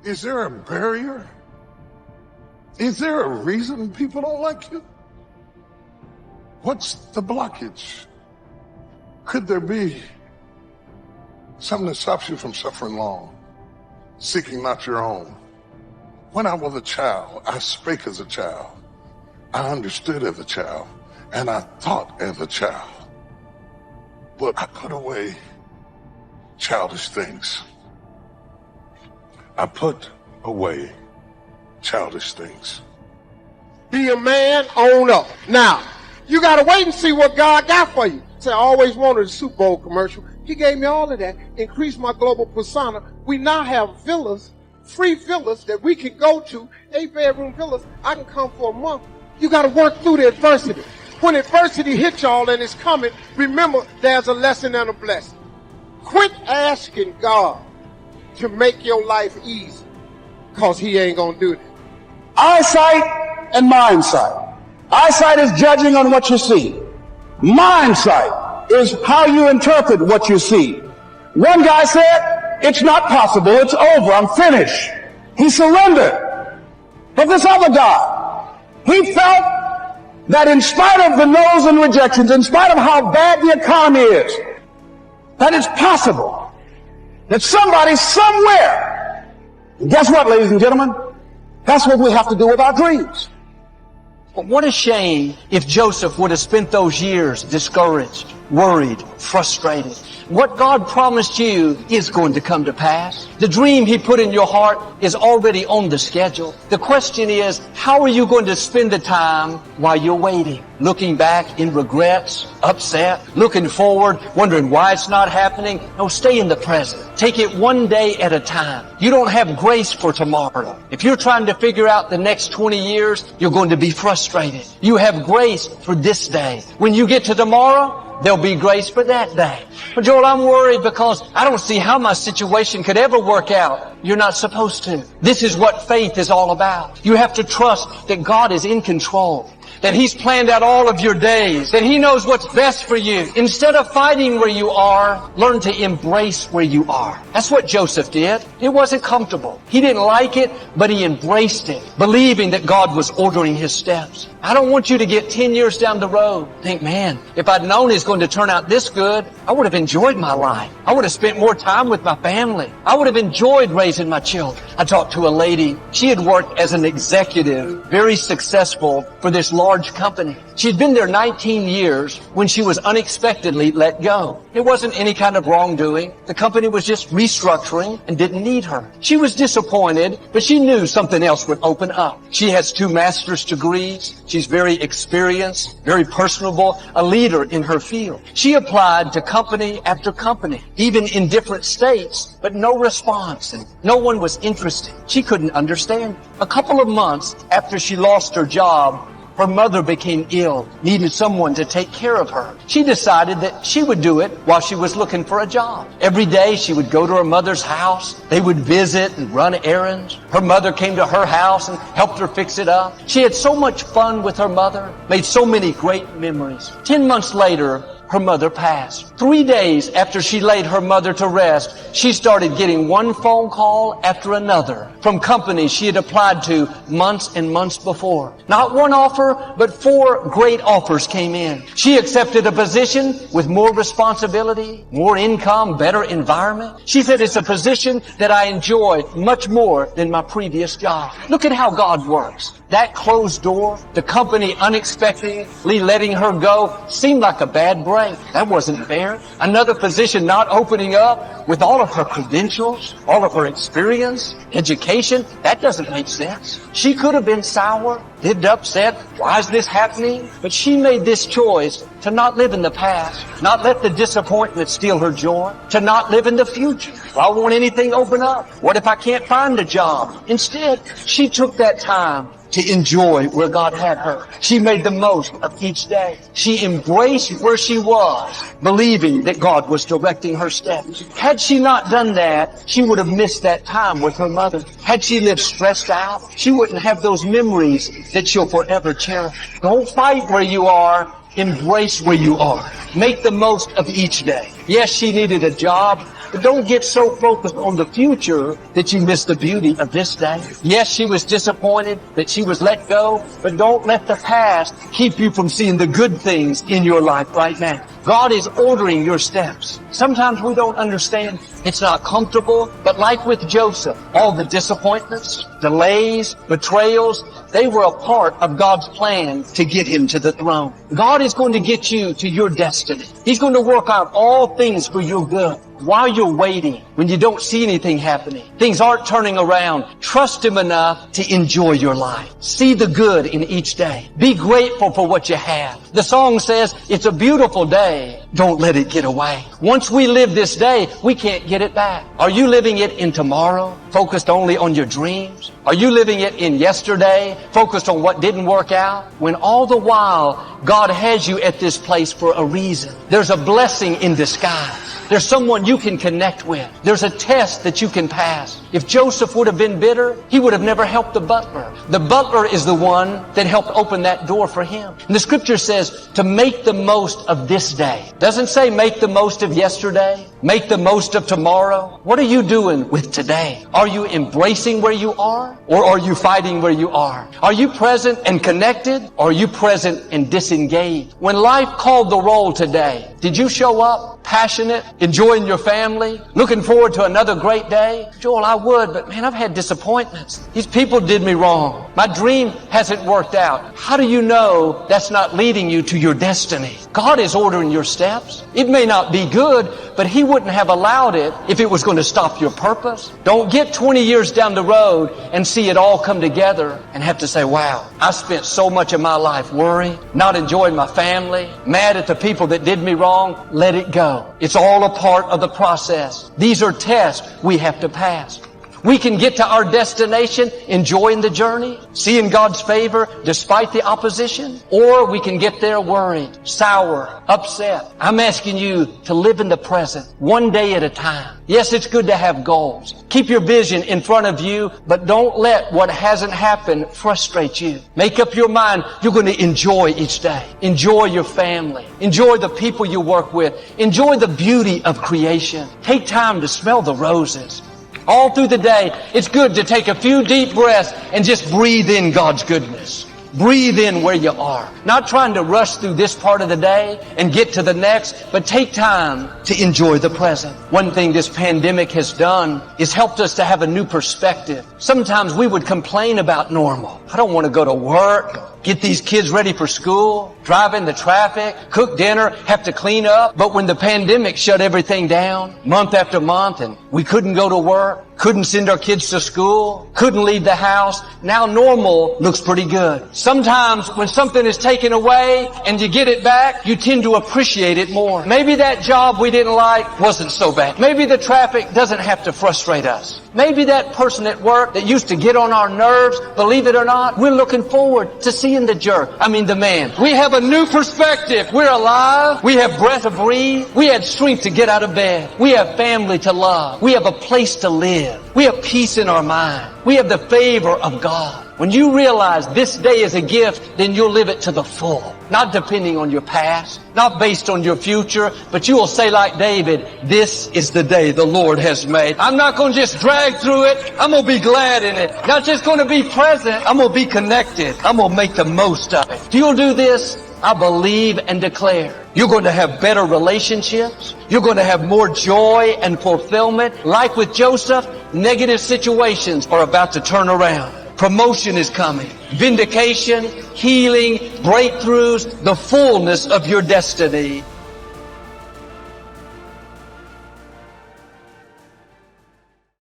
Is there a barrier? Is there a reason people don't like you? What's the blockage? Could there be something that stops you from suffering long, seeking not your own? When I was a child, I spake as a child. I understood as a child, and I thought as a child. But I put away childish things. I put away childish things. Be a man, own up. Now, you got to wait and see what God got for you. Say, I always wanted a Super Bowl commercial. He gave me all of that, increased my global persona. We now have villas, free villas that we can go to, 8-bedroom villas. I can come for a month. You got to work through the adversity. When adversity hits y'all and it's coming, remember there's a lesson and a blessing. Quit asking God to make your life easy, because he ain't going to do it. Eyesight and mindsight. Eyesight is judging on what you see. Mindsight is how you interpret what you see. One guy said, it's not possible, it's over, I'm finished. He surrendered. But this other guy, he felt that in spite of the no's and rejections, in spite of how bad the economy is, that it's possible that somebody somewhere, and guess what, ladies and gentlemen? That's what we have to do with our dreams. But what a shame if Joseph would have spent those years discouraged, worried, frustrated. What God promised you is going to come to pass. The dream he put in your heart is already on the schedule. The question is, how are you going to spend the time while you're waiting? Looking back in regrets, upset, looking forward, wondering why it's not happening? No, stay in the present. Take it one day at a time. You don't have grace for tomorrow. If you're trying to figure out the next 20 years, you're going to be frustrated. You have grace for this day. When you get to tomorrow, there'll be grace for that day. But Joel, I'm worried because I don't see how my situation could ever work out. You're not supposed to. This is what faith is all about. You have to trust that God is in control, that He's planned out all of your days, that He knows what's best for you. Instead of fighting where you are, learn to embrace where you are. That's what Joseph did. It wasn't comfortable. He didn't like it, but he embraced it, believing that God was ordering his steps. I don't want you to get 10 years down the road, think, man, if I'd known it's going to turn out this good, I would have enjoyed my life. I would have spent more time with my family. I would have enjoyed raising my children. I talked to a lady. She had worked as an executive, very successful for this large company. She'd been there 19 years when she was unexpectedly let go. It wasn't any kind of wrongdoing. The company was just restructuring and didn't need her. She was disappointed, but she knew something else would open up. She has 2 master's degrees. She's very experienced, very personable, a leader in her field. She applied to company after company, even in different states, but no response, and no one was interested. She couldn't understand. A couple of months after she lost her job, her mother became ill, needed someone to take care of her. She decided that she would do it while she was looking for a job. Every day she would go to her mother's house. They would visit and run errands. Her mother came to her house and helped her fix it up. She had so much fun with her mother, made so many great memories. 10 months later, her mother passed. 3 days after she laid her mother to rest, she started getting one phone call after another from companies she had applied to months and months before. Not one offer, but 4 great offers came in. She accepted a position with more responsibility, more income, better environment. She said, it's a position that I enjoy much more than my previous job. Look at how God works. That closed door, the company unexpectedly letting her go, seemed like a bad break. That wasn't fair. Another position not opening up with all of her credentials, all of her experience, education. That doesn't make sense. She could have been sour, lived upset. Why is this happening? But she made this choice to not live in the past, not let the disappointment steal her joy, to not live in the future. Well, I want anything open up. What if I can't find a job? Instead, she took that time to enjoy where God had her. She made the most of each day. She embraced where she was, believing that God was directing her steps. Had she not done that, she would have missed that time with her mother. Had she lived stressed out, she wouldn't have those memories that she'll forever cherish. Don't fight where you are. Embrace where you are. Make the most of each day. Yes, she needed a job, But don't get so focused on the future that you miss the beauty of this day. Yes, she was disappointed that she was let go, but don't let the past keep you from seeing the good things in your life right now. God is ordering your steps. Sometimes we don't understand. It's not comfortable, but like with Joseph, all the disappointments, delays, betrayals, they were a part of God's plan to get him to the throne. God is going to get you to your destiny. He's going to work out all things for your good. While you're waiting, when you don't see anything happening, things aren't turning around, trust him enough to enjoy your life. See the good in each day. Be grateful for what you have. The song says, it's a beautiful day. Don't let it get away. Once we live this day, we can't get it back. Are you living it in tomorrow, focused only on your dreams? Are you living it in yesterday, focused on what didn't work out? When all the while, God has you at this place for a reason. There's a blessing in disguise. There's someone you can connect with. There's a test that you can pass. If Joseph would have been bitter, he would have never helped the butler. The butler is the one that helped open that door for him. And the scripture says to make the most of this day. Doesn't say make the most of yesterday. Make the most of tomorrow. What are you doing with today? Are you embracing where you are? Or are you fighting where you are? Are you present and connected? Or are you present and disengaged? When life called the roll today, did you show up passionate, enjoying your family, looking forward to another great day? Joel, I would, but man, I've had disappointments. These people did me wrong. My dream hasn't worked out. How do you know that's not leading you to your destiny? God is ordering your steps. It may not be good, but he wouldn't have allowed it if it was going to stop your purpose. Don't get 20 years down the road and see it all come together and have to say, wow, I spent so much of my life worrying, not enjoying my family, mad at the people that did me wrong. Let it go. It's all a part of the process. These are tests we have to pass. We can get to our destination enjoying the journey, seeing God's favor despite the opposition, or we can get there worried, sour, upset. I'm asking you to live in the present, one day at a time. Yes, it's good to have goals. Keep your vision in front of you, but don't let what hasn't happened frustrate you. Make up your mind you're going to enjoy each day. Enjoy your family. Enjoy the people you work with. Enjoy the beauty of creation. Take time to smell the roses. All through the day, it's good to take a few deep breaths and just breathe in God's goodness. Breathe in where you are. Not trying to rush through this part of the day and get to the next, but take time to enjoy the present. One thing this pandemic has done is helped us to have a new perspective. Sometimes we would complain about normal. I don't want to go to work, get these kids ready for school, drive in the traffic, cook dinner, have to clean up. But when the pandemic shut everything down, month after month, and we couldn't go to work, couldn't send our kids to school, couldn't leave the house, now normal looks pretty good. Sometimes when something is taken away and you get it back, you tend to appreciate it more. Maybe that job we didn't like wasn't so bad. Maybe the traffic doesn't have to frustrate us. Maybe that person at work that used to get on our nerves, believe it or not, we're looking forward to seeing the man. We have a new perspective. We're alive. We have breath to breathe. We had strength to get out of bed. We have family to love. We have a place to live. We have peace in our mind. We have the favor of God. When you realize this day is a gift, then you'll live it to the full. Not depending on your past, not based on your future, but you will say like David, this is the day the Lord has made. I'm not going to just drag through it. I'm going to be glad in it. Not just going to be present. I'm going to be connected. I'm going to make the most of it. If you'll do this, I believe and declare you're going to have better relationships. You're going to have more joy and fulfillment. Like with Joseph, negative situations are about to turn around. Promotion is coming. Vindication, healing, breakthroughs, the fullness of your destiny